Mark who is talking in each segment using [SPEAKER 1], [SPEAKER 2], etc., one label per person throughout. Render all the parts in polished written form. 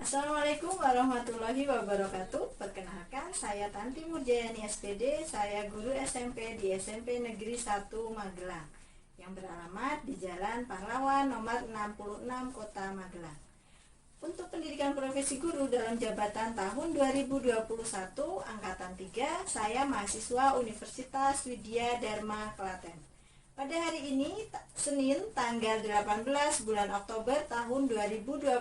[SPEAKER 1] Assalamualaikum warahmatullahi wabarakatuh. Perkenalkan, saya Tanti Murjayani SPD. Saya guru SMP di SMP Negeri 1 Magelang yang beralamat di Jalan Pahlawan nomor 66 Kota Magelang. Untuk pendidikan profesi guru dalam jabatan tahun 2021 angkatan 3, saya mahasiswa Universitas Widya Dharma Klaten. Pada hari ini, Senin, tanggal 18 bulan Oktober tahun 2021,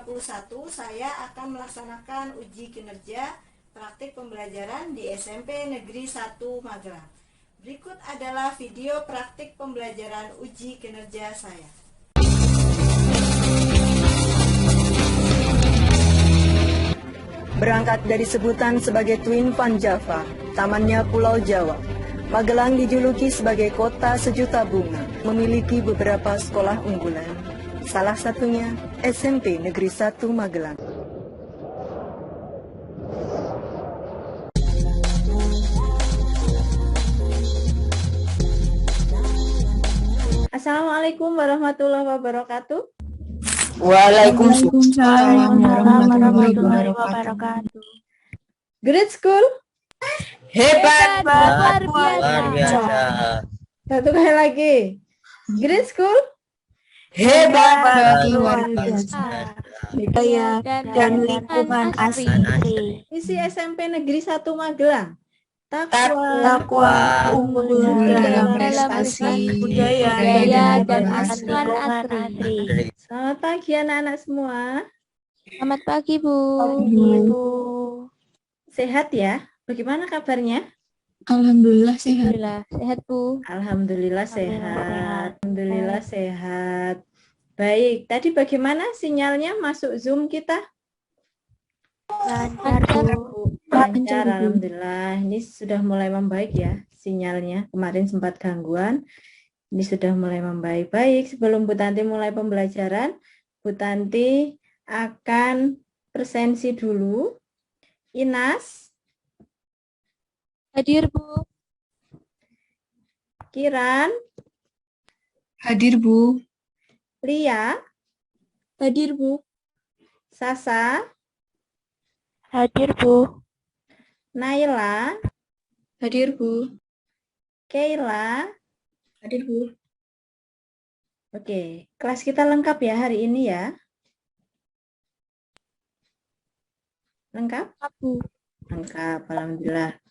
[SPEAKER 1] saya akan melaksanakan uji kinerja praktik pembelajaran di SMP Negeri 1 Magelang. Berikut adalah video praktik pembelajaran uji kinerja saya.
[SPEAKER 2] Berangkat dari sebutan sebagai Twin Van Java, tamannya Pulau Jawa, Magelang dijuluki sebagai kota sejuta bunga, memiliki beberapa sekolah unggulan. Salah satunya SMP Negeri 1 Magelang.
[SPEAKER 1] Assalamualaikum warahmatullahi wabarakatuh.
[SPEAKER 3] Waalaikumsalam warahmatullahi wabarakatuh.
[SPEAKER 1] Great school.
[SPEAKER 3] Hebat,
[SPEAKER 4] luar
[SPEAKER 3] luar
[SPEAKER 4] biasa.
[SPEAKER 1] Satu kali lagi. Great school.
[SPEAKER 3] Hebat,
[SPEAKER 4] Luar
[SPEAKER 3] luar biasa.
[SPEAKER 4] Budaya
[SPEAKER 3] Dan lingkungan asri.
[SPEAKER 1] Misi SMP Negeri 1 Magelang.
[SPEAKER 3] Takwa unggul dalam prestasi budaya dan lingkungan asri.
[SPEAKER 1] Selamat pagi anak-anak semua.
[SPEAKER 4] Selamat pagi, Bu.
[SPEAKER 1] Sehat ya? Bagaimana kabarnya?
[SPEAKER 3] Alhamdulillah sehat.
[SPEAKER 4] Alhamdulillah, sehat, Bu.
[SPEAKER 1] Alhamdulillah sehat. Alhamdulillah sehat. Baik, tadi bagaimana sinyalnya masuk Zoom kita?
[SPEAKER 4] Lancar, Bu.
[SPEAKER 1] Lancar, alhamdulillah. Ini sudah mulai membaik ya sinyalnya. Kemarin sempat gangguan. Ini sudah mulai membaik. Baik, sebelum Bu Tanti mulai pembelajaran, Bu Tanti akan presensi dulu. Inas,
[SPEAKER 4] Hadir, Bu.
[SPEAKER 1] Kiran,
[SPEAKER 3] Hadir, Bu.
[SPEAKER 1] Lia,
[SPEAKER 4] Hadir, Bu.
[SPEAKER 1] Sasa,
[SPEAKER 4] Hadir, Bu.
[SPEAKER 1] Naila,
[SPEAKER 3] Hadir, Bu.
[SPEAKER 1] Keila.
[SPEAKER 3] Hadir, Bu.
[SPEAKER 1] Oke, kelas kita lengkap ya hari ini ya. Lengkap?
[SPEAKER 4] Bu.
[SPEAKER 1] Lengkap, alhamdulillah.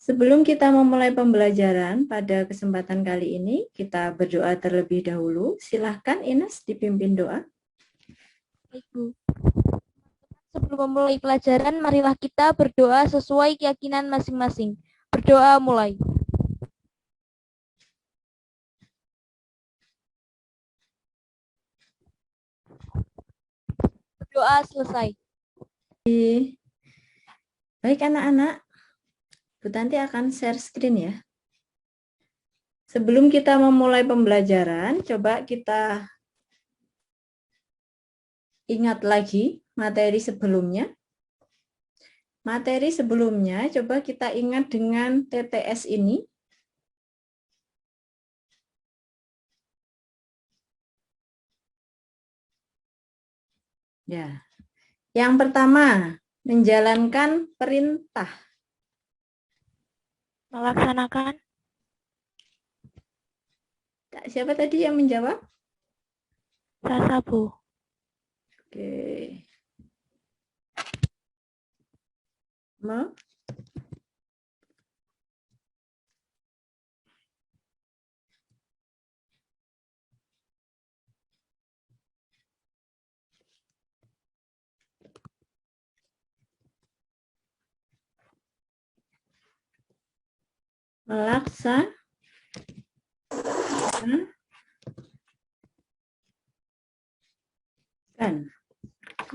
[SPEAKER 1] Sebelum kita memulai pembelajaran pada kesempatan kali ini, kita berdoa terlebih dahulu. Silahkan Ines dipimpin doa.
[SPEAKER 4] Baik, Bu. Sebelum memulai pelajaran, marilah kita berdoa sesuai keyakinan masing-masing. Berdoa mulai. Berdoa selesai.
[SPEAKER 1] Baik anak-anak, Bu Tanti akan share screen ya. Sebelum kita memulai pembelajaran, coba kita ingat lagi materi sebelumnya. Materi sebelumnya coba kita ingat dengan TTS ini. Ya. Yang pertama, menjalankan perintah.
[SPEAKER 4] Melaksanakan.
[SPEAKER 1] Siapa tadi yang menjawab?
[SPEAKER 4] Sasa, Bu.
[SPEAKER 1] Oke. Melaksanakan.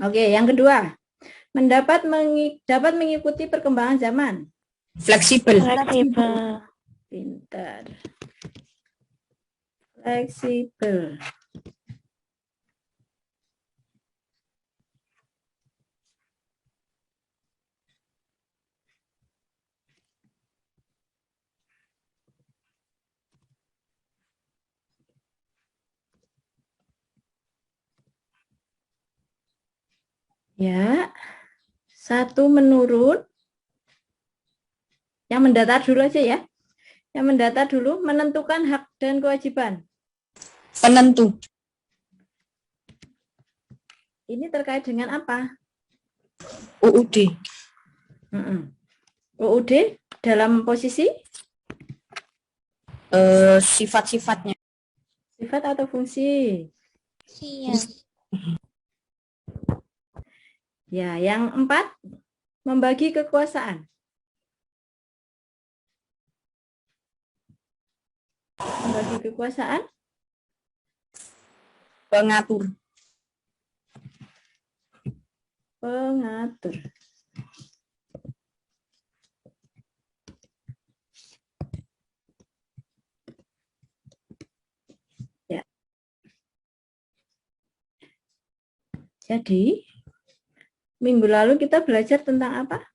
[SPEAKER 1] Oke, yang kedua, dapat mengikuti perkembangan zaman.
[SPEAKER 3] Fleksibel.
[SPEAKER 1] Pintar. Fleksibel.
[SPEAKER 5] Ya, satu menurut. Yang mendatar dulu aja ya. Yang mendatar dulu, menentukan hak dan kewajiban.
[SPEAKER 3] Penentu.
[SPEAKER 5] Ini terkait dengan apa?
[SPEAKER 3] UUD.
[SPEAKER 5] UUD dalam posisi
[SPEAKER 3] Sifat-sifatnya.
[SPEAKER 5] sifat atau fungsi?
[SPEAKER 4] Siap.
[SPEAKER 5] Ya, yang 4, membagi kekuasaan. Membagi kekuasaan.
[SPEAKER 3] Pengatur.
[SPEAKER 5] Pengatur. Ya. Jadi, minggu lalu kita belajar tentang apa?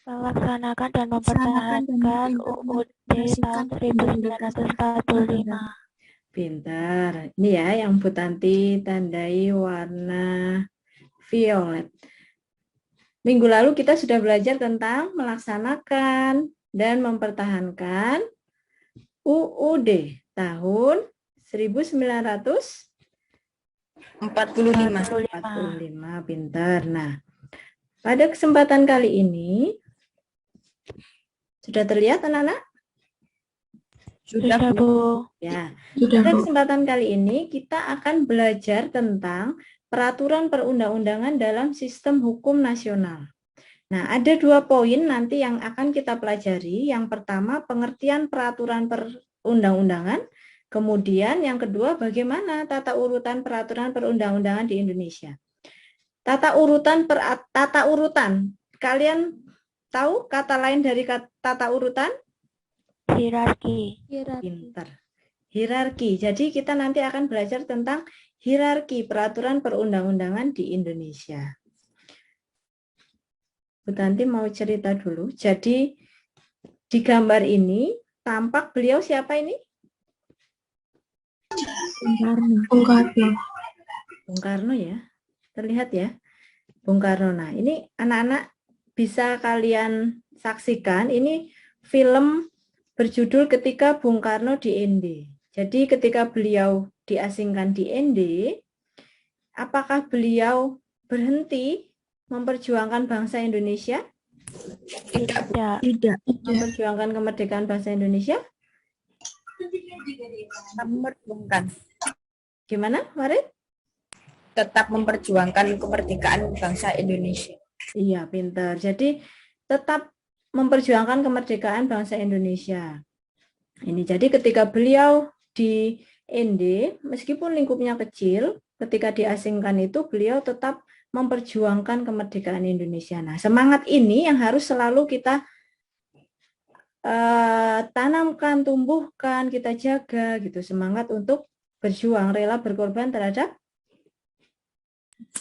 [SPEAKER 4] Melaksanakan dan mempertahankan UUD tahun 1945.
[SPEAKER 5] Pintar. Ini ya yang Bu Tanti tandai warna violet. Minggu lalu kita sudah belajar tentang melaksanakan dan mempertahankan UUD tahun 1945. Pintar. Nah, pada kesempatan kali ini sudah terlihat anak-anak?
[SPEAKER 4] Sudah, Bu.
[SPEAKER 5] Ya.
[SPEAKER 3] Sudah,
[SPEAKER 5] Pada
[SPEAKER 3] Bu.
[SPEAKER 5] kesempatan kali ini kita akan belajar tentang peraturan perundang-undangan dalam sistem hukum nasional. Nah, ada 2 poin nanti yang akan kita pelajari. Yang pertama, pengertian peraturan perundang-undangan. Kemudian yang kedua, bagaimana tata urutan peraturan perundang-undangan di Indonesia. Tata urutan. Kalian tahu kata lain dari tata urutan?
[SPEAKER 4] Hierarki.
[SPEAKER 5] Pintar. Hierarki. Jadi kita nanti akan belajar tentang hierarki peraturan perundang-undangan di Indonesia. Bu Tanti mau cerita dulu. Jadi di gambar ini tampak beliau siapa ini?
[SPEAKER 3] Bung Karno.
[SPEAKER 5] Bung Karno ya. Terlihat ya. Bung Karno. Nah, ini anak-anak bisa kalian saksikan. Ini film berjudul Ketika Bung Karno di ND. Jadi ketika beliau diasingkan di ND, apakah beliau berhenti memperjuangkan bangsa Indonesia?
[SPEAKER 4] Tidak.
[SPEAKER 5] Memperjuangkan kemerdekaan bangsa Indonesia?
[SPEAKER 3] Memperjuangkan.
[SPEAKER 5] Gimana, Marit?
[SPEAKER 3] Tetap memperjuangkan kemerdekaan bangsa Indonesia.
[SPEAKER 5] Iya, pintar. Jadi tetap memperjuangkan kemerdekaan bangsa Indonesia. Ini jadi ketika beliau di ND, meskipun lingkupnya kecil, ketika diasingkan itu beliau tetap memperjuangkan kemerdekaan Indonesia. Nah, semangat ini yang harus selalu kita tanamkan, tumbuhkan, kita jaga gitu, semangat untuk berjuang, rela berkorban terhadap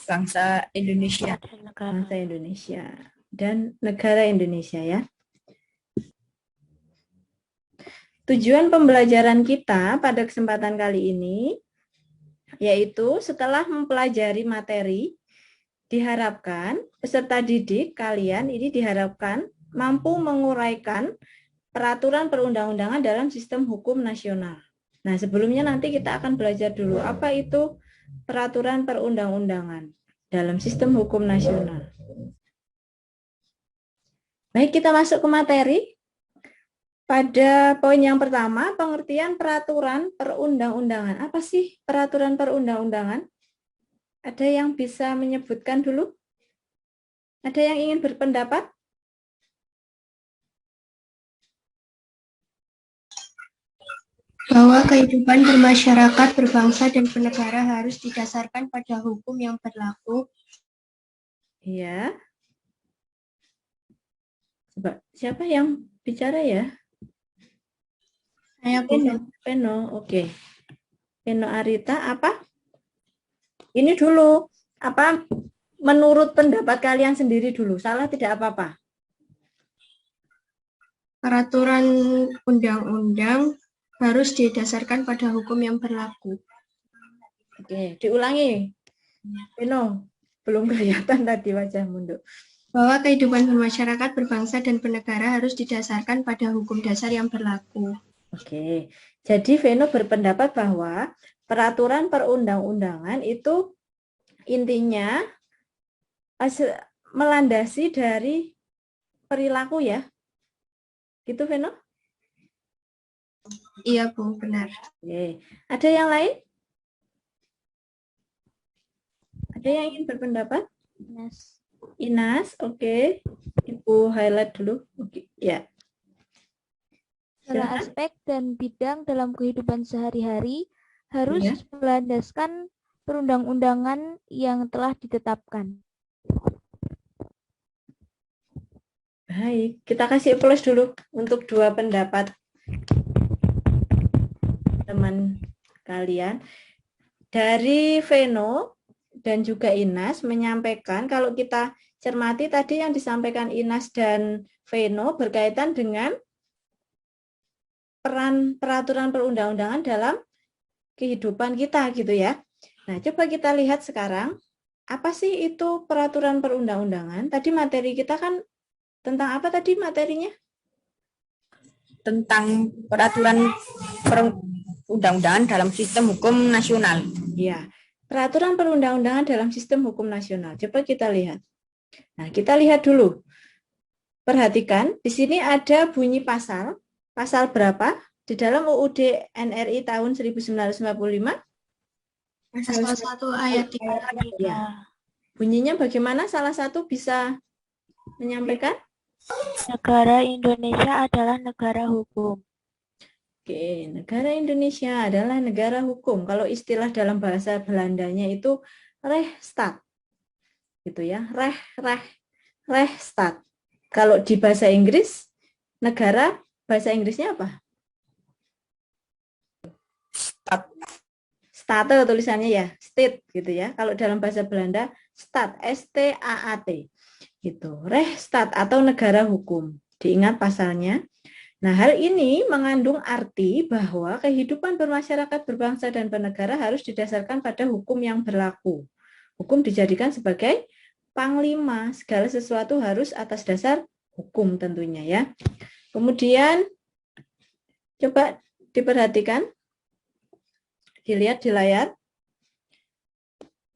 [SPEAKER 3] Bangsa Indonesia.
[SPEAKER 5] bangsa Indonesia dan negara Indonesia ya. Tujuan pembelajaran kita pada kesempatan kali ini yaitu setelah mempelajari materi, diharapkan peserta didik kalian ini diharapkan mampu menguraikan peraturan perundang-undangan dalam sistem hukum nasional. Nah, sebelumnya nanti kita akan belajar dulu apa itu peraturan perundang-undangan dalam sistem hukum nasional. Baik, kita masuk ke materi. Pada poin yang pertama, pengertian peraturan perundang-undangan. Apa sih peraturan perundang-undangan? Ada yang bisa menyebutkan dulu? Ada yang ingin berpendapat?
[SPEAKER 6] Bahwa kehidupan bermasyarakat, berbangsa, dan bernegara harus didasarkan pada hukum yang berlaku.
[SPEAKER 5] Iya. Coba, siapa yang bicara ya?
[SPEAKER 6] Saya
[SPEAKER 5] Peno, oke. Peno Arita, apa? Ini dulu, apa? Menurut pendapat kalian sendiri dulu, salah tidak apa-apa.
[SPEAKER 6] peraturan undang-undang harus didasarkan pada hukum yang berlaku.
[SPEAKER 5] Oke, diulangi. Peno. Belum kelihatan tadi wajahmu, Nduk.
[SPEAKER 6] Bahwa kehidupan bermasyarakat, berbangsa, dan bernegara harus didasarkan pada hukum dasar yang berlaku.
[SPEAKER 5] Oke, jadi Veno berpendapat bahwa peraturan perundang-undangan itu intinya melandasi dari perilaku ya. Gitu Veno?
[SPEAKER 6] Iya, Bu, benar.
[SPEAKER 5] Oke. Ada yang lain? Ada yang ingin berpendapat? Inas, oke. Ibu highlight dulu. Oke, ya.
[SPEAKER 4] Segala aspek dan bidang dalam kehidupan sehari-hari harus
[SPEAKER 5] Ya.
[SPEAKER 4] melandaskan perundang-undangan yang telah ditetapkan.
[SPEAKER 5] Baik, kita kasih plus dulu untuk dua pendapat teman kalian. Dari Veno dan juga Inas menyampaikan, kalau kita cermati tadi yang disampaikan Inas dan Veno berkaitan dengan peran peraturan perundang-undangan dalam kehidupan kita gitu ya. Nah, coba kita lihat sekarang, apa sih itu peraturan perundang-undangan? Tadi materi kita kan tentang apa tadi materinya?
[SPEAKER 3] Tentang peraturan perundang-undangan dalam sistem hukum nasional.
[SPEAKER 5] Ya, peraturan perundang-undangan dalam sistem hukum nasional. Coba kita lihat. Nah, kita lihat dulu. Perhatikan, di sini ada bunyi pasal. Pasal berapa? Di dalam UUD NRI tahun 1945?
[SPEAKER 6] Pasal 1 ayat 3.
[SPEAKER 5] Ya. Bunyinya bagaimana? Salah satu bisa menyampaikan?
[SPEAKER 4] Negara Indonesia adalah negara hukum.
[SPEAKER 5] Oke, negara Indonesia adalah negara hukum. Kalau istilah dalam bahasa Belandanya itu Rechtsstaat. Gitu ya. Rechtsstaat. Kalau di bahasa Inggris, negara bahasa Inggrisnya apa? State tulisannya ya, state gitu ya. Kalau dalam bahasa Belanda, staat, S-T-A-A-T. Gitu. Rechtsstaat atau negara hukum. Diingat pasalnya. Nah, hal ini mengandung arti bahwa kehidupan bermasyarakat, berbangsa, dan bernegara harus didasarkan pada hukum yang berlaku. Hukum dijadikan sebagai panglima. Segala sesuatu harus atas dasar hukum tentunya ya. Kemudian, coba diperhatikan. Dilihat di layar.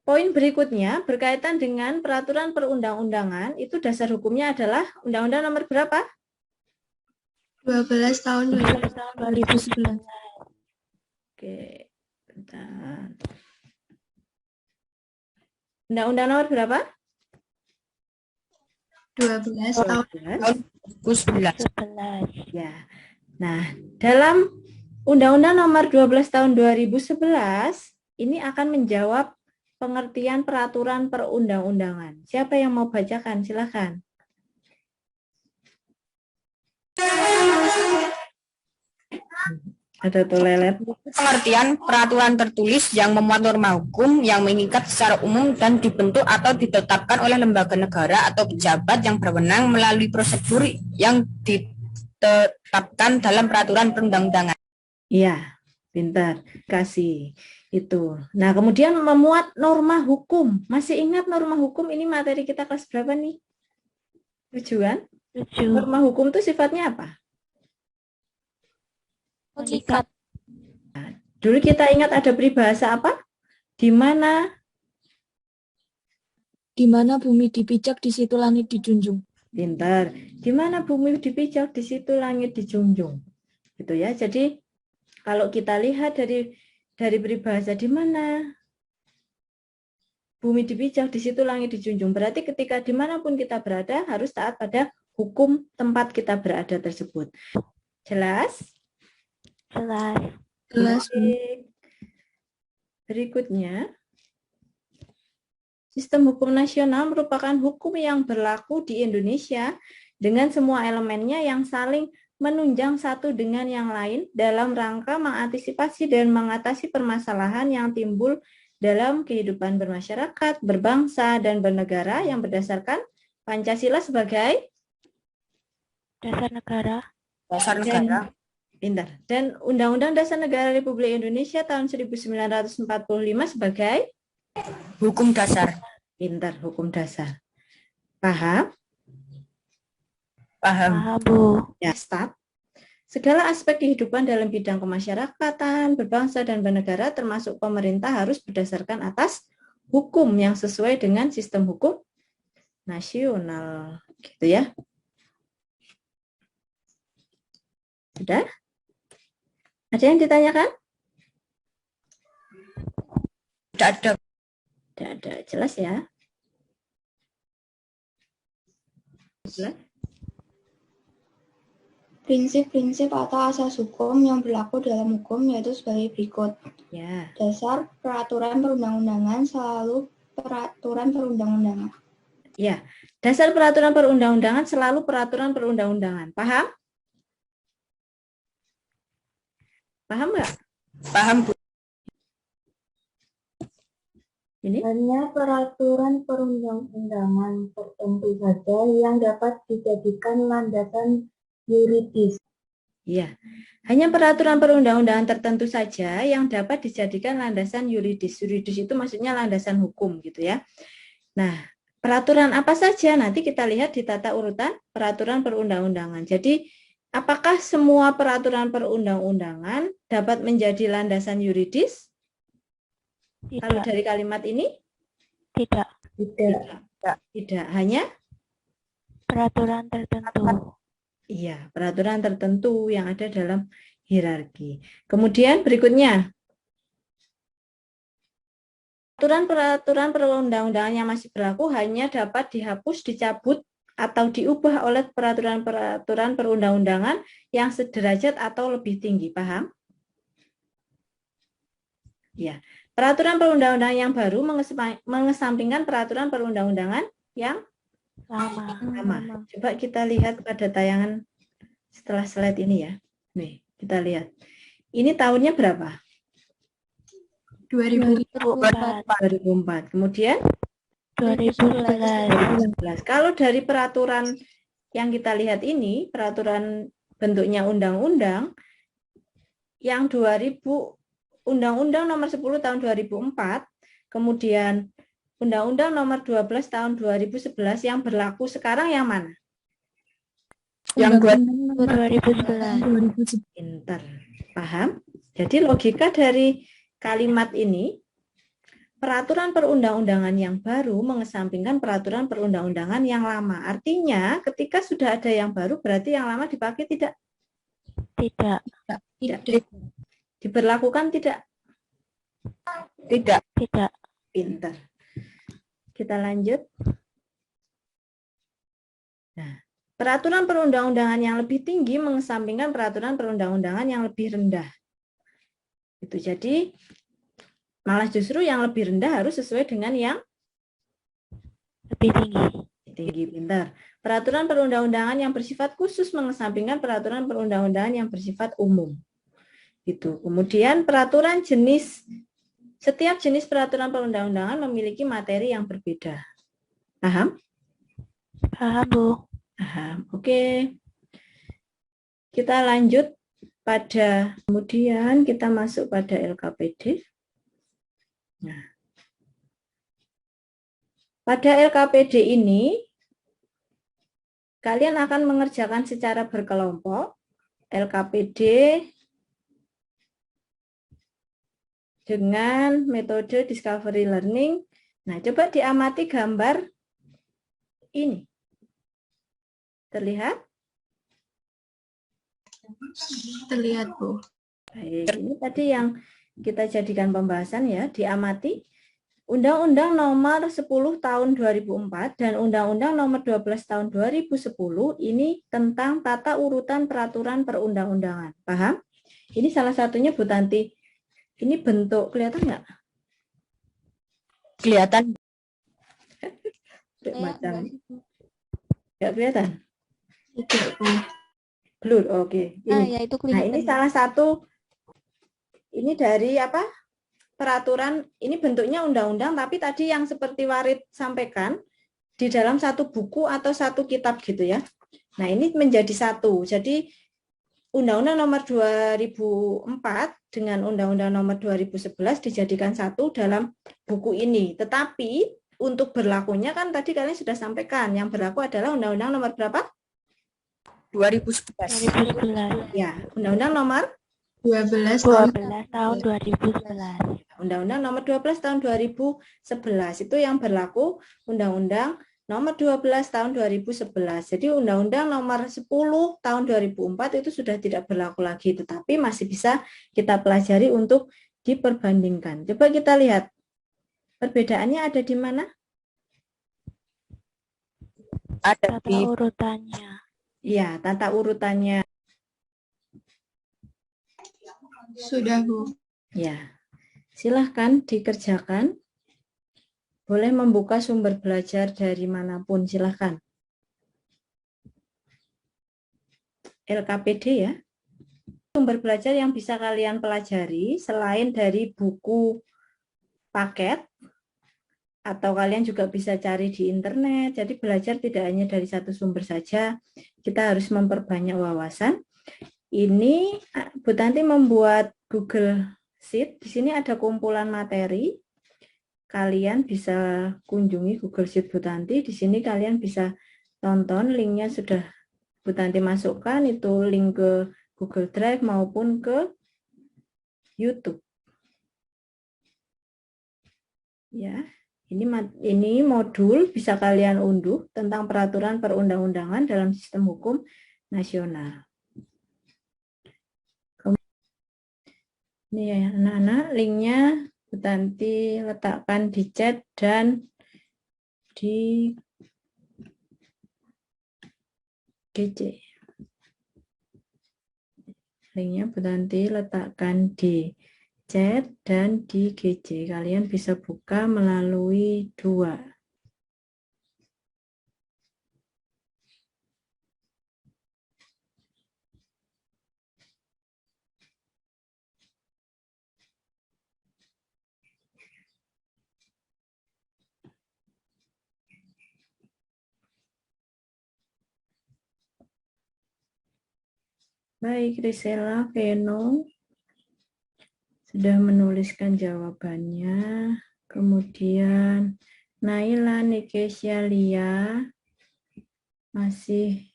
[SPEAKER 5] Poin berikutnya berkaitan dengan peraturan perundang-undangan, itu dasar hukumnya adalah Undang-Undang nomor berapa?
[SPEAKER 6] 12 tahun 2011.
[SPEAKER 5] Oke, bentar. Undang-Undang nomor berapa?
[SPEAKER 6] 12 tahun
[SPEAKER 5] 2011. Ya. Nah, dalam Undang-Undang nomor 12 tahun 2011 ini akan menjawab pengertian peraturan perundang-undangan. Siapa yang mau bacakan? Silakan. Ada tuh lelet.
[SPEAKER 3] Pengertian peraturan tertulis yang memuat norma hukum yang mengikat secara umum dan dibentuk atau ditetapkan oleh lembaga negara atau pejabat yang berwenang melalui prosedur yang ditetapkan dalam peraturan perundang-undangan.
[SPEAKER 5] Iya, pintar. Kasih. Itu. Nah, kemudian memuat norma hukum. Masih ingat norma hukum ini materi kita kelas berapa nih? 7 kan?
[SPEAKER 4] 7.
[SPEAKER 5] Norma hukum itu sifatnya apa?
[SPEAKER 4] Mengikat.
[SPEAKER 5] Dulu kita ingat ada peribahasa apa? Di mana
[SPEAKER 7] bumi dipijak, di situ langit dijunjung.
[SPEAKER 5] pintar. Di mana bumi dipijak, di situ langit dijunjung. Gitu ya. Jadi kalau kita lihat dari peribahasa di mana bumi dipijak, di situ langit dijunjung. Berarti ketika dimanapun kita berada harus taat pada hukum tempat kita berada tersebut. Jelas?
[SPEAKER 4] Jelas.
[SPEAKER 5] Baik. Berikutnya, sistem hukum nasional merupakan hukum yang berlaku di Indonesia dengan semua elemennya yang saling menunjang satu dengan yang lain dalam rangka mengantisipasi dan mengatasi permasalahan yang timbul dalam kehidupan bermasyarakat, berbangsa, dan bernegara yang berdasarkan Pancasila sebagai
[SPEAKER 4] Dasar negara.
[SPEAKER 3] Dasar negara.
[SPEAKER 5] pintar. Dan Undang-Undang Dasar Negara Republik Indonesia tahun 1945 sebagai
[SPEAKER 3] Hukum dasar.
[SPEAKER 5] Pintar, hukum dasar. Paham?
[SPEAKER 3] Paham.
[SPEAKER 4] Paham, Bu.
[SPEAKER 5] Ya, start. Segala aspek kehidupan dalam bidang kemasyarakatan, berbangsa, dan bernegara termasuk pemerintah harus berdasarkan atas hukum yang sesuai dengan sistem hukum nasional. Gitu ya. Sudah? Ada yang ditanyakan?
[SPEAKER 3] Tidak ada.
[SPEAKER 5] Tidak ada. Jelas ya? Jelas?
[SPEAKER 6] Prinsip-prinsip atau asas hukum yang berlaku dalam hukum yaitu sebagai berikut.
[SPEAKER 5] Ya.
[SPEAKER 6] Dasar peraturan perundang-undangan selalu peraturan perundang-undangan.
[SPEAKER 5] Ya. Dasar peraturan perundang-undangan selalu peraturan perundang-undangan. Paham? Paham nggak?
[SPEAKER 3] Paham, Bu.
[SPEAKER 5] Ini?
[SPEAKER 8] Hanya peraturan perundang-undangan tertentu saja yang dapat dijadikan landasan yuridis.
[SPEAKER 5] Iya, hanya peraturan perundang-undangan tertentu saja yang dapat dijadikan landasan yuridis. Yuridis itu maksudnya landasan hukum gitu ya. Nah, peraturan apa saja nanti kita lihat di tata urutan peraturan perundang-undangan. Jadi, apakah semua peraturan perundang-undangan dapat menjadi landasan yuridis? Kalau
[SPEAKER 4] Tidak.
[SPEAKER 5] dari kalimat ini?
[SPEAKER 4] Tidak.
[SPEAKER 5] Tidak. Hanya
[SPEAKER 4] Peraturan tertentu.
[SPEAKER 5] iya, peraturan tertentu yang ada dalam hierarki. Kemudian berikutnya, peraturan perundang-undangan yang masih berlaku hanya dapat dihapus, dicabut, atau diubah oleh peraturan-peraturan perundang-undangan yang sederajat atau lebih tinggi. Paham? Ya, peraturan perundang-undangan yang baru mengesampingkan peraturan perundang-undangan yang lama. Coba kita lihat pada tayangan setelah slide ini ya. Nih, kita lihat. Ini tahunnya berapa? 2004. Kemudian
[SPEAKER 4] 2011.
[SPEAKER 5] Kalau dari peraturan yang kita lihat ini, peraturan bentuknya undang-undang yang Undang-Undang Nomor 10 Tahun 2004, kemudian Undang-Undang Nomor 12 Tahun 2011 yang berlaku sekarang yang mana?
[SPEAKER 3] Yang
[SPEAKER 4] 2011.
[SPEAKER 5] Pinter. Paham? Jadi logika dari kalimat ini, peraturan perundang-undangan yang baru mengesampingkan peraturan perundang-undangan yang lama. Artinya ketika sudah ada yang baru berarti yang lama dipakai tidak?
[SPEAKER 4] Tidak.
[SPEAKER 5] Diberlakukan tidak?
[SPEAKER 3] Tidak.
[SPEAKER 4] Tidak.
[SPEAKER 5] Pinter. Kita lanjut. Nah, peraturan perundang-undangan yang lebih tinggi mengesampingkan peraturan perundang-undangan yang lebih rendah. Itu jadi malah justru yang lebih rendah harus sesuai dengan yang
[SPEAKER 4] Lebih tinggi.
[SPEAKER 5] tinggi. Pintar. Peraturan perundang-undangan yang bersifat khusus mengesampingkan peraturan perundang-undangan yang bersifat umum. Itu. Kemudian setiap jenis peraturan perundang-undangan memiliki materi yang berbeda. Paham?
[SPEAKER 4] Paham, Bu.
[SPEAKER 5] Paham. Oke. Kita lanjut pada kemudian kita masuk pada LKPD. Nah, pada LKPD ini kalian akan mengerjakan secara berkelompok LKPD dengan metode discovery learning. Nah, coba diamati gambar ini. Terlihat?
[SPEAKER 6] Terlihat, Bu.
[SPEAKER 5] Baik, ini tadi yang kita jadikan pembahasan ya, diamati. Undang-Undang Nomor 10 Tahun 2004 dan Undang-Undang Nomor 12 Tahun 2010 ini tentang tata urutan peraturan perundang-undangan. Paham? Ini salah satunya Bu Tanti. Ini bentuk, kelihatan nggak?
[SPEAKER 3] Kelihatan.
[SPEAKER 5] Macam nggak kelihatan?
[SPEAKER 6] Tidak, Bu.
[SPEAKER 5] Blur, oke.
[SPEAKER 4] Ya itu
[SPEAKER 5] Nah,
[SPEAKER 4] kelihatan.
[SPEAKER 5] ini salah satu, ini dari apa? Peraturan, ini bentuknya undang-undang, tapi tadi yang seperti Warid sampaikan, di dalam satu buku atau satu kitab gitu ya. Nah, ini menjadi satu. Jadi, Undang-Undang Nomor 2004 dengan Undang-Undang Nomor 2011 dijadikan satu dalam buku ini. Tetapi, untuk berlakunya kan tadi kalian sudah sampaikan, yang berlaku adalah Undang-Undang nomor berapa?
[SPEAKER 3] 2011.
[SPEAKER 4] 2011.
[SPEAKER 5] Ya, Undang-Undang nomor
[SPEAKER 6] 12
[SPEAKER 4] tahun 2011.
[SPEAKER 5] Undang-Undang nomor 12 tahun 2011 itu yang berlaku Undang-Undang nomor 12 tahun 2011. Jadi Undang-Undang nomor 10 tahun 2004 itu sudah tidak berlaku lagi, tetapi masih bisa kita pelajari untuk diperbandingkan. Coba kita lihat. Perbedaannya ada di mana?
[SPEAKER 3] Ada
[SPEAKER 4] Tata
[SPEAKER 3] di
[SPEAKER 4] urutannya.
[SPEAKER 5] Ya, tata urutannya.
[SPEAKER 6] Sudah, Bu.
[SPEAKER 5] Ya, silahkan dikerjakan. Boleh membuka sumber belajar dari manapun, silahkan. LKPD ya. Sumber belajar yang bisa kalian pelajari selain dari buku paket, atau kalian juga bisa cari di internet. Jadi belajar tidak hanya dari satu sumber saja, kita harus memperbanyak wawasan. Ini Bu Tanti membuat Google Sheet. Di sini ada kumpulan materi. Kalian bisa kunjungi Google Sheet Bu Tanti. Di sini kalian bisa tonton, linknya sudah Bu Tanti masukkan, itu link ke Google Drive maupun ke YouTube. Ya, ini modul bisa kalian unduh tentang peraturan perundang-undangan dalam sistem hukum nasional. Ini ya anak-anak, linknya Bu Tanti letakkan di chat dan di GC. Linknya Bu Tanti letakkan di chat dan di GC. Kalian bisa buka melalui dua. Baik, Risela, Veno sudah menuliskan jawabannya. Kemudian Naila, Nikesya, Lia masih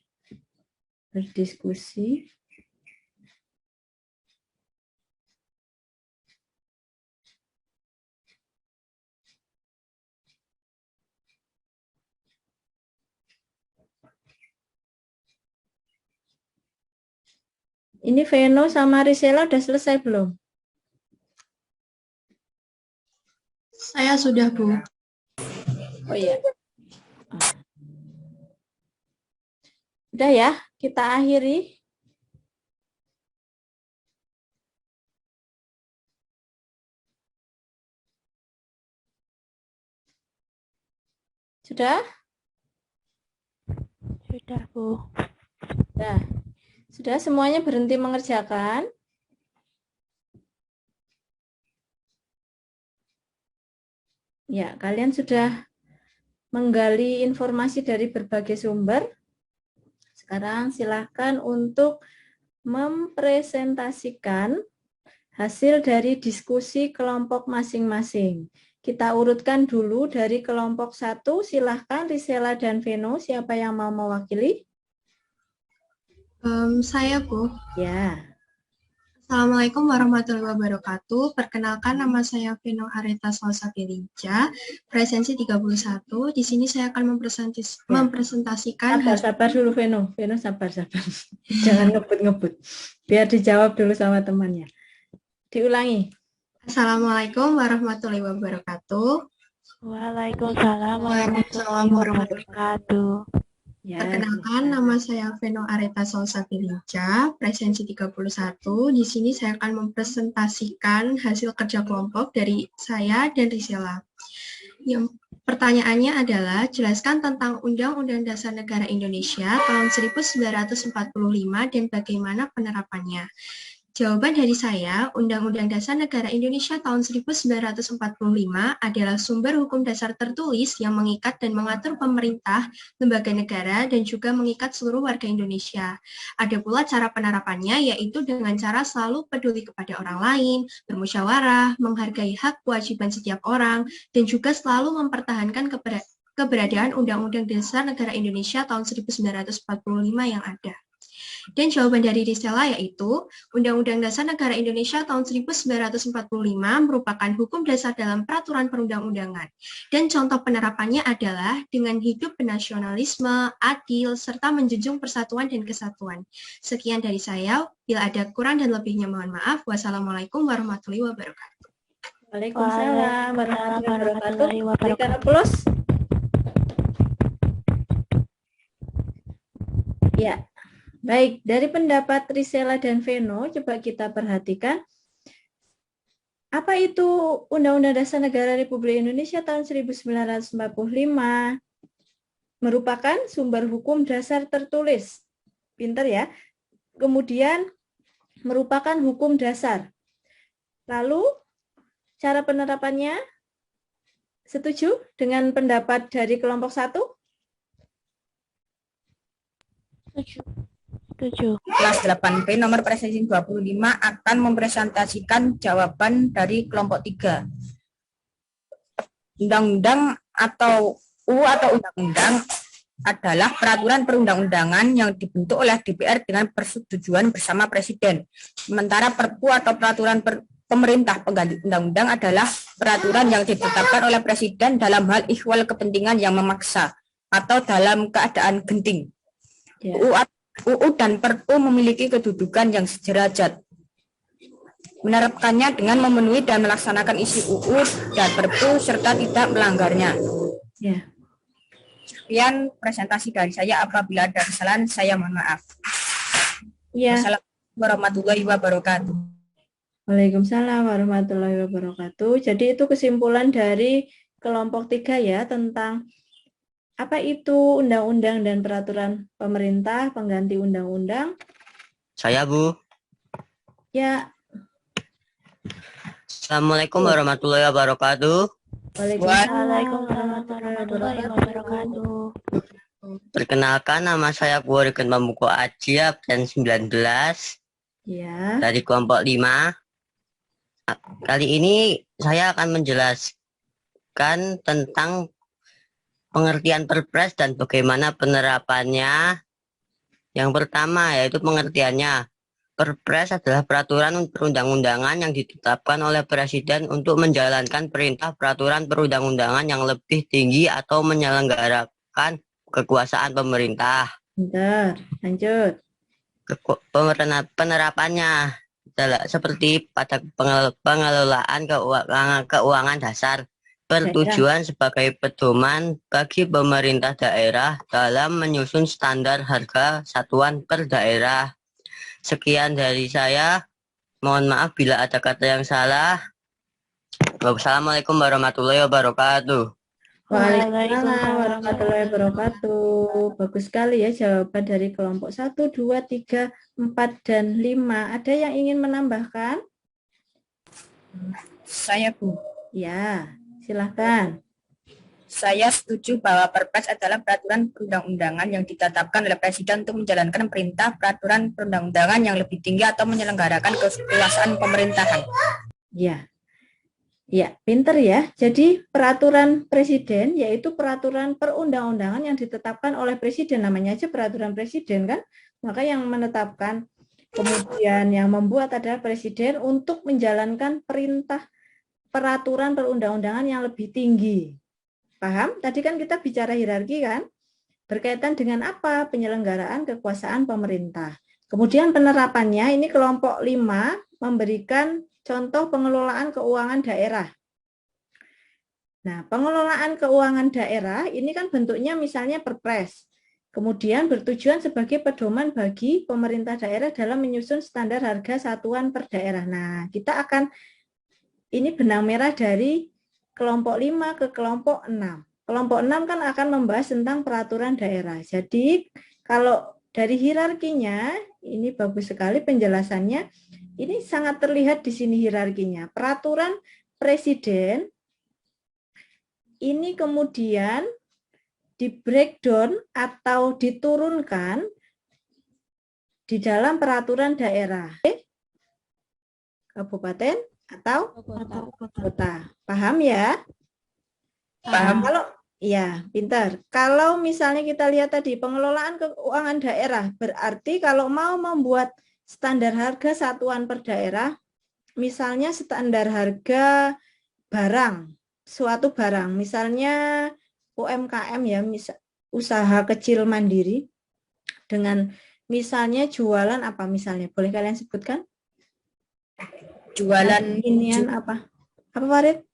[SPEAKER 5] berdiskusi. Ini Veno sama Risela udah selesai belum?
[SPEAKER 6] Saya sudah, Bu.
[SPEAKER 5] Oh iya. Udah ya, kita akhiri. Sudah?
[SPEAKER 4] Sudah, Bu.
[SPEAKER 5] Sudah. Sudah semuanya berhenti mengerjakan? Ya, kalian sudah menggali informasi dari berbagai sumber. Sekarang silakan untuk mempresentasikan hasil dari diskusi kelompok masing-masing. Kita urutkan dulu dari kelompok 1, silahkan Risela dan Veno, siapa yang mau mewakili?
[SPEAKER 6] Saya, Bu.
[SPEAKER 5] Ya.
[SPEAKER 6] Assalamualaikum warahmatullahi wabarakatuh. Perkenalkan, nama saya Veno Areta Salsabilinca, presensi 31. Di sini saya akan mempresentasikan
[SPEAKER 5] Sabar dulu, Veno. Veno sabar. Jangan ngebut-ngebut. Biar dijawab dulu sama temannya. Diulangi.
[SPEAKER 6] Assalamualaikum warahmatullahi wabarakatuh.
[SPEAKER 4] Waalaikumsalam warahmatullahi wabarakatuh.
[SPEAKER 5] Ya,
[SPEAKER 6] Perkenalkan, nama saya Veno Areta Salsabilinca, presensi 31. Di sini saya akan mempresentasikan hasil kerja kelompok dari saya dan Risela. Yang pertanyaannya adalah, jelaskan tentang Undang-Undang Dasar Negara Indonesia tahun 1945 dan bagaimana penerapannya. Jawaban dari saya, Undang-Undang Dasar Negara Indonesia tahun 1945 adalah sumber hukum dasar tertulis yang mengikat dan mengatur pemerintah, lembaga negara, dan juga mengikat seluruh warga Indonesia. Ada pula cara penerapannya, yaitu dengan cara selalu peduli kepada orang lain, bermusyawarah, menghargai hak kewajiban setiap orang, dan juga selalu mempertahankan keberadaan Undang-Undang Dasar Negara Indonesia tahun 1945 yang ada. Dan jawaban dari Risela yaitu, Undang-Undang Dasar Negara Indonesia tahun 1945 merupakan hukum dasar dalam peraturan perundang-undangan. Dan contoh penerapannya adalah dengan hidup bernasionalisme, adil, serta menjunjung persatuan dan kesatuan. Sekian dari saya, bila ada kurang dan lebihnya mohon maaf. Wassalamualaikum warahmatullahi wabarakatuh.
[SPEAKER 5] Waalaikumsalam warahmatullahi wabarakatuh. Berikan aplaus. Ya. Baik, dari pendapat Risela dan Veno, coba kita perhatikan apa itu Undang-Undang Dasar Negara Republik Indonesia tahun 1945 merupakan sumber hukum dasar tertulis. Pinter ya. Kemudian merupakan hukum dasar. Lalu cara penerapannya setuju dengan pendapat dari kelompok 1?
[SPEAKER 4] Setuju. Setuju.
[SPEAKER 3] Kelas 8P nomor presensi 25 akan mempresentasikan jawaban dari kelompok 3. Undang-undang atau undang-undang adalah peraturan perundang-undangan yang dibentuk oleh DPR dengan persetujuan bersama Presiden. Sementara Perpu atau peraturan pemerintah pengganti undang-undang adalah peraturan yang ditetapkan oleh Presiden dalam hal ihwal kepentingan yang memaksa atau dalam keadaan genting. UU dan Perpu memiliki kedudukan yang sederajat. Menerapkannya dengan memenuhi dan melaksanakan isi UU dan Perpu serta tidak melanggarnya.
[SPEAKER 5] Ya.
[SPEAKER 3] Sekian presentasi dari saya. Apabila ada kesalahan, saya mohon maaf.
[SPEAKER 5] Ya.
[SPEAKER 3] Wassalamualaikum warahmatullahi wabarakatuh.
[SPEAKER 5] Waalaikumsalam warahmatullahi wabarakatuh. Jadi itu kesimpulan dari kelompok 3 ya, tentang apa itu undang-undang dan peraturan pemerintah pengganti undang-undang?
[SPEAKER 9] Saya, Bu.
[SPEAKER 5] Ya.
[SPEAKER 9] Assalamualaikum warahmatullahi wabarakatuh.
[SPEAKER 4] Waalaikumsalam warahmatullahi wabarakatuh.
[SPEAKER 9] Perkenalkan, nama saya Bu Riken Pambuko Aji, absen 19
[SPEAKER 5] ya.
[SPEAKER 9] dari kelompok 5. Kali ini saya akan menjelaskan tentang pengertian Perpres dan bagaimana penerapannya. Yang pertama yaitu pengertiannya. Perpres adalah peraturan perundang-undangan yang ditetapkan oleh Presiden untuk menjalankan perintah peraturan perundang-undangan yang lebih tinggi atau menyelenggarakan kekuasaan pemerintah.
[SPEAKER 5] Bentar, lanjut.
[SPEAKER 9] Penerapannya adalah seperti pada pengelolaan keuangan dasar. Bertujuan sebagai pedoman bagi pemerintah daerah dalam menyusun standar harga satuan per daerah. Sekian dari saya. Mohon maaf bila ada kata yang salah. Wassalamualaikum warahmatullahi wabarakatuh.
[SPEAKER 5] Waalaikumsalam warahmatullahi wabarakatuh. Bagus sekali ya jawaban dari kelompok 1, 2, 3, 4, dan 5. Ada yang ingin menambahkan?
[SPEAKER 3] Saya, Bu.
[SPEAKER 5] Ya. Silahkan.
[SPEAKER 3] Saya setuju bahwa Perpres adalah peraturan perundang-undangan yang ditetapkan oleh Presiden untuk menjalankan perintah peraturan perundang-undangan yang lebih tinggi atau menyelenggarakan kekuasaan pemerintahan.
[SPEAKER 5] Ya, ya, pinter ya. Jadi peraturan Presiden yaitu peraturan perundang-undangan yang ditetapkan oleh Presiden, namanya aja peraturan Presiden kan. Maka yang menetapkan kemudian yang membuat adalah Presiden untuk menjalankan perintah peraturan perundang-undangan yang lebih tinggi. Paham? Tadi kan kita bicara hierarki kan? Berkaitan dengan apa? Penyelenggaraan kekuasaan pemerintah. Kemudian penerapannya, ini kelompok 5 memberikan contoh pengelolaan keuangan daerah. Nah, pengelolaan keuangan daerah ini kan bentuknya misalnya Perpres. Kemudian bertujuan sebagai pedoman bagi pemerintah daerah dalam menyusun standar harga satuan per daerah. Nah, kita akan ini benang merah dari kelompok 5 ke kelompok 6. Kelompok 6 kan akan membahas tentang peraturan daerah. Jadi kalau dari hierarkinya, ini bagus sekali penjelasannya. Ini sangat terlihat di sini hierarkinya. Peraturan presiden ini kemudian di breakdown atau diturunkan di dalam peraturan daerah, kabupaten atau kota. Paham ya?
[SPEAKER 3] Paham.
[SPEAKER 5] Kalau ya, pintar. Kalau misalnya kita lihat tadi pengelolaan keuangan daerah, berarti kalau mau membuat standar harga satuan per daerah, misalnya standar harga barang, suatu barang, misalnya UMKM ya, usaha kecil mandiri, dengan misalnya jualan apa misalnya, boleh kalian sebutkan?
[SPEAKER 3] Jualan
[SPEAKER 5] inian apa? Apa Farid?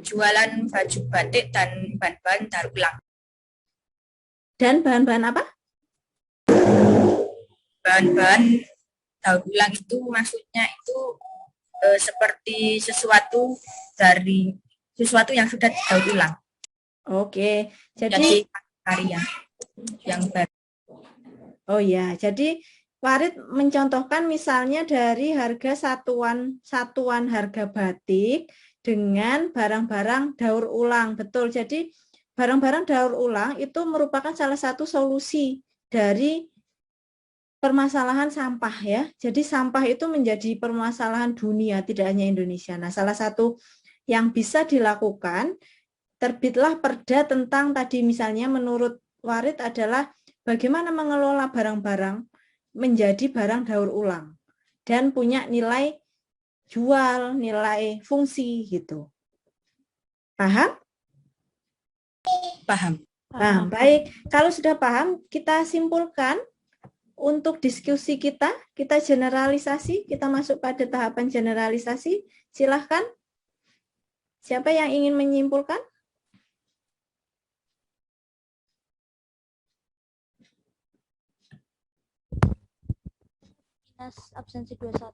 [SPEAKER 3] Jualan baju batik dan bahan-bahan daur ulang.
[SPEAKER 5] Dan bahan-bahan apa?
[SPEAKER 3] Bahan-bahan daur ulang itu maksudnya itu seperti sesuatu yang sudah didaur ulang.
[SPEAKER 5] Oke, jadi
[SPEAKER 3] karya yang baru.
[SPEAKER 5] Oh ya, jadi Farid mencontohkan misalnya dari harga satuan harga batik dengan barang-barang daur ulang. Betul. Jadi barang-barang daur ulang itu merupakan salah satu solusi dari permasalahan sampah ya. Jadi sampah itu menjadi permasalahan dunia, tidak hanya Indonesia. Nah, salah satu yang bisa dilakukan, terbitlah perda tentang tadi misalnya menurut Farid adalah bagaimana mengelola barang-barang menjadi barang daur ulang dan punya nilai jual, nilai fungsi gitu. Paham?
[SPEAKER 3] Paham.
[SPEAKER 5] Nah, baik. Kalau sudah paham, kita simpulkan untuk diskusi kita generalisasi, kita masuk pada tahapan generalisasi. Silahkan. Siapa yang ingin menyimpulkan?
[SPEAKER 4] Inas absensi 21.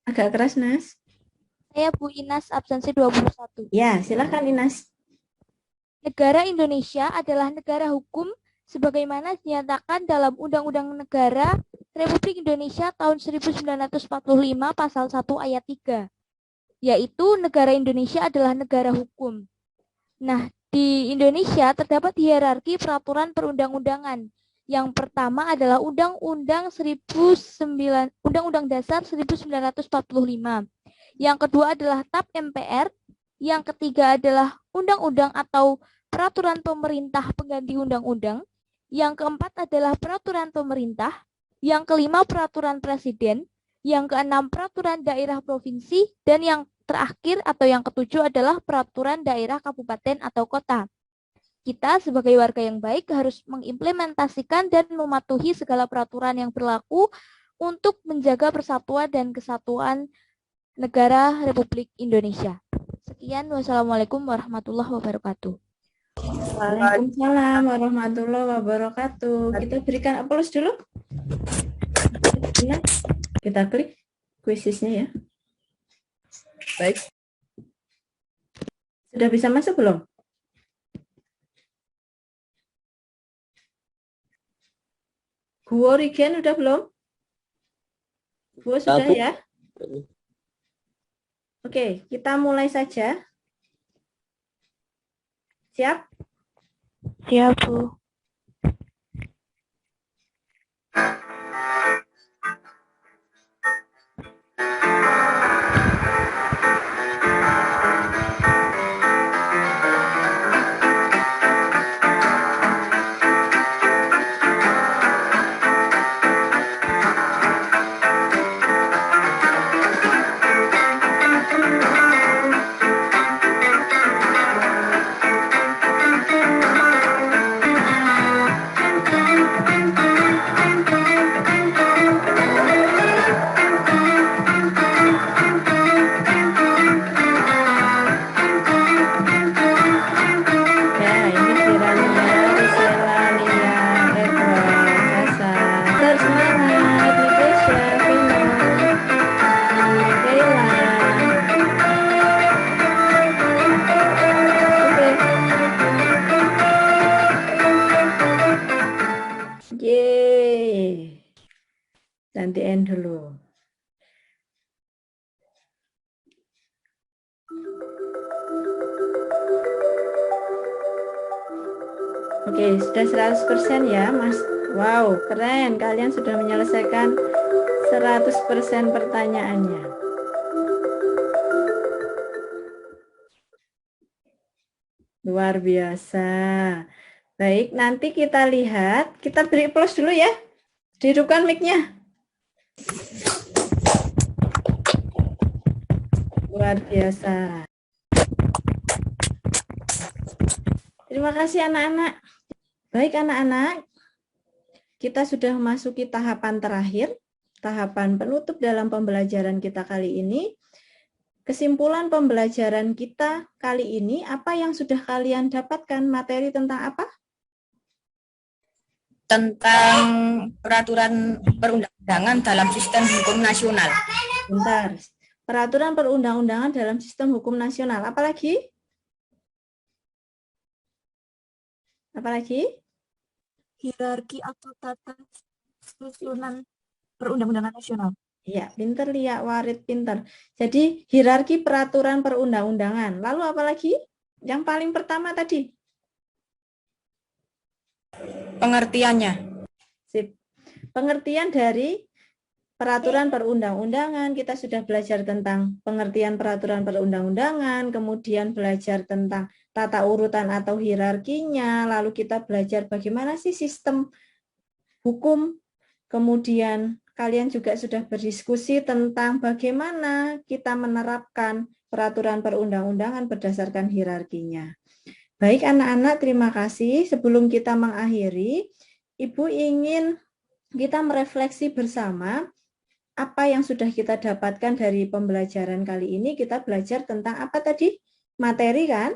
[SPEAKER 5] Agak keras, Nas.
[SPEAKER 4] Saya Bu Inas absensi 21.
[SPEAKER 5] Ya, silahkan Inas.
[SPEAKER 4] Negara Indonesia adalah negara hukum sebagaimana dinyatakan dalam Undang-Undang Negara Republik Indonesia tahun 1945 pasal 1 ayat 3, yaitu negara Indonesia adalah negara hukum. Nah, di Indonesia terdapat hierarki peraturan perundang-undangan. Yang pertama adalah Undang-Undang Dasar 1945. Yang kedua adalah TAP MPR. Yang ketiga adalah undang-undang atau peraturan pemerintah pengganti undang-undang. Yang keempat adalah peraturan pemerintah. Yang kelima peraturan presiden. Yang keenam peraturan daerah provinsi. Dan yang terakhir atau yang ketujuh adalah peraturan daerah kabupaten atau kota. Kita sebagai warga yang baik harus mengimplementasikan dan mematuhi segala peraturan yang berlaku untuk menjaga persatuan dan kesatuan negara Republik Indonesia. Sekian, wassalamualaikum warahmatullahi wabarakatuh.
[SPEAKER 5] Waalaikumsalam warahmatullahi wabarakatuh. Kita berikan aplaus dulu. Kita klik kuisisnya ya. Baik. Sudah bisa masuk belum? Bu Origen udah belum? Bu sudah ya? Oke, kita mulai saja. Siap?
[SPEAKER 4] Siap, Bu.
[SPEAKER 5] Ganti N dulu. Oke, sudah 100% ya, Mas. Wow, keren. Kalian sudah menyelesaikan 100% pertanyaannya. Luar biasa. Baik, nanti kita lihat. Kita beri plus dulu ya. Dihidupkan mic-nya. Luar biasa. Terima kasih anak-anak. Baik anak-anak, kita sudah memasuki tahapan terakhir, tahapan penutup dalam pembelajaran kita kali ini. Kesimpulan pembelajaran kita kali ini, apa yang sudah kalian dapatkan? Materi tentang apa?
[SPEAKER 3] Tentang peraturan perundang-undangan dalam sistem hukum nasional.
[SPEAKER 5] Bentar. Peraturan perundang-undangan dalam sistem hukum nasional. Apalagi? Apalagi?
[SPEAKER 7] Hierarki atau tata susunan perundang-undangan nasional.
[SPEAKER 5] Ya, pinter Lia, Warid pinter. Jadi hierarki peraturan perundang-undangan. Lalu apalagi? Yang paling pertama tadi?
[SPEAKER 3] Pengertiannya.
[SPEAKER 5] Sip. Pengertian dari peraturan perundang-undangan, kita sudah belajar tentang pengertian peraturan perundang-undangan, kemudian belajar tentang tata urutan atau hierarkinya, lalu kita belajar bagaimana sih sistem hukum, kemudian kalian juga sudah berdiskusi tentang bagaimana kita menerapkan peraturan perundang-undangan berdasarkan hierarkinya. Baik anak-anak, terima kasih. Sebelum kita mengakhiri, Ibu ingin kita merefleksi bersama apa yang sudah kita dapatkan dari pembelajaran kali ini. Kita belajar tentang apa tadi? Materi kan?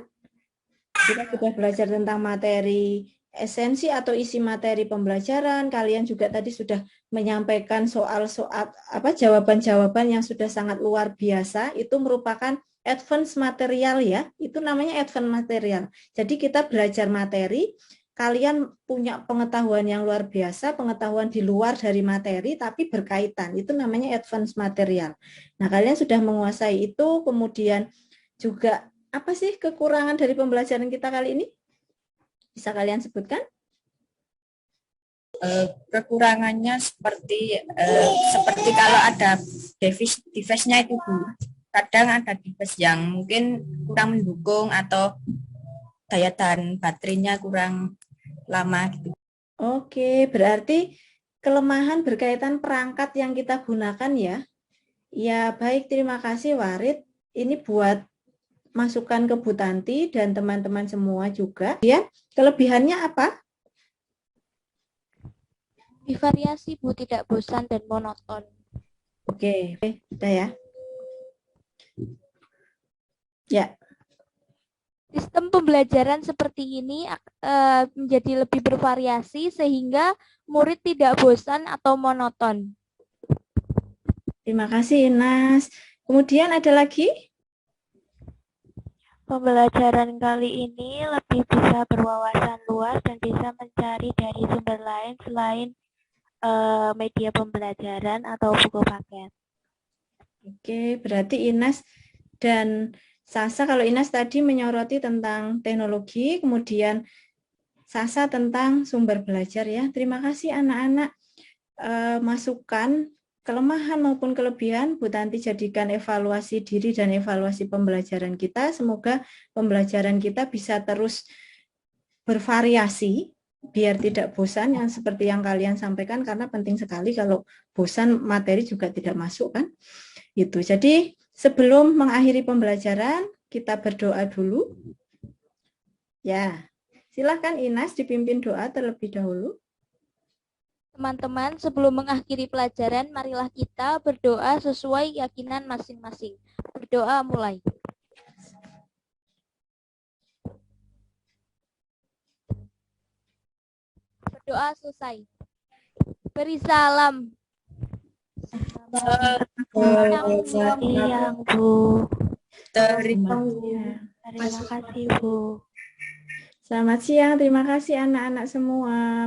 [SPEAKER 5] Kita sudah belajar tentang materi esensi atau isi materi pembelajaran. Kalian juga tadi sudah menyampaikan soal-soal jawaban-jawaban yang sudah sangat luar biasa. Itu merupakan advance material ya. Itu namanya advance material. Jadi kita belajar materi, kalian punya pengetahuan yang luar biasa, pengetahuan di luar dari materi tapi berkaitan. Itu namanya advance material. Nah, kalian sudah menguasai itu, kemudian juga apa sih kekurangan dari pembelajaran kita kali ini? Bisa kalian sebutkan?
[SPEAKER 3] Kekurangannya seperti kalau ada device-nya itu Bu. Kadang ada device yang mungkin kurang mendukung atau daya tahan baterainya kurang lama gitu.
[SPEAKER 5] Oke, berarti kelemahan berkaitan perangkat yang kita gunakan ya. Ya, baik, terima kasih Warid. Ini buat masukan ke Bu Tanti dan teman-teman semua juga. Ya, kelebihannya apa?
[SPEAKER 4] Bervariasi Bu, tidak bosan dan monoton.
[SPEAKER 5] Oke, udah ya. Ya.
[SPEAKER 4] Sistem pembelajaran seperti ini menjadi lebih bervariasi sehingga murid tidak bosan atau monoton.
[SPEAKER 5] Terima kasih Inas. Kemudian ada lagi?
[SPEAKER 8] Pembelajaran kali ini lebih bisa berwawasan luas dan bisa mencari dari sumber lain selain media pembelajaran atau buku paket.
[SPEAKER 5] Oke, berarti Inas dan Sasa, kalau Inas tadi menyoroti tentang teknologi, kemudian Sasa tentang sumber belajar ya. Terima kasih anak-anak. Masukan kelemahan maupun kelebihan Bu Tanti jadikan evaluasi diri dan evaluasi pembelajaran kita. Semoga pembelajaran kita bisa terus bervariasi biar tidak bosan yang seperti yang kalian sampaikan, karena penting sekali, kalau bosan materi juga tidak masuk kan. Itu. Jadi sebelum mengakhiri pembelajaran kita berdoa dulu. Ya. Silakan Inas dipimpin doa terlebih dahulu.
[SPEAKER 4] Teman-teman, sebelum mengakhiri pelajaran, marilah kita berdoa sesuai keyakinan masing-masing. Berdoa mulai. Berdoa selesai. Beri salam.
[SPEAKER 8] Siang, Bu.
[SPEAKER 5] Terima
[SPEAKER 8] Terima kasih, Bu.
[SPEAKER 5] Selamat siang, terima kasih anak-anak semua.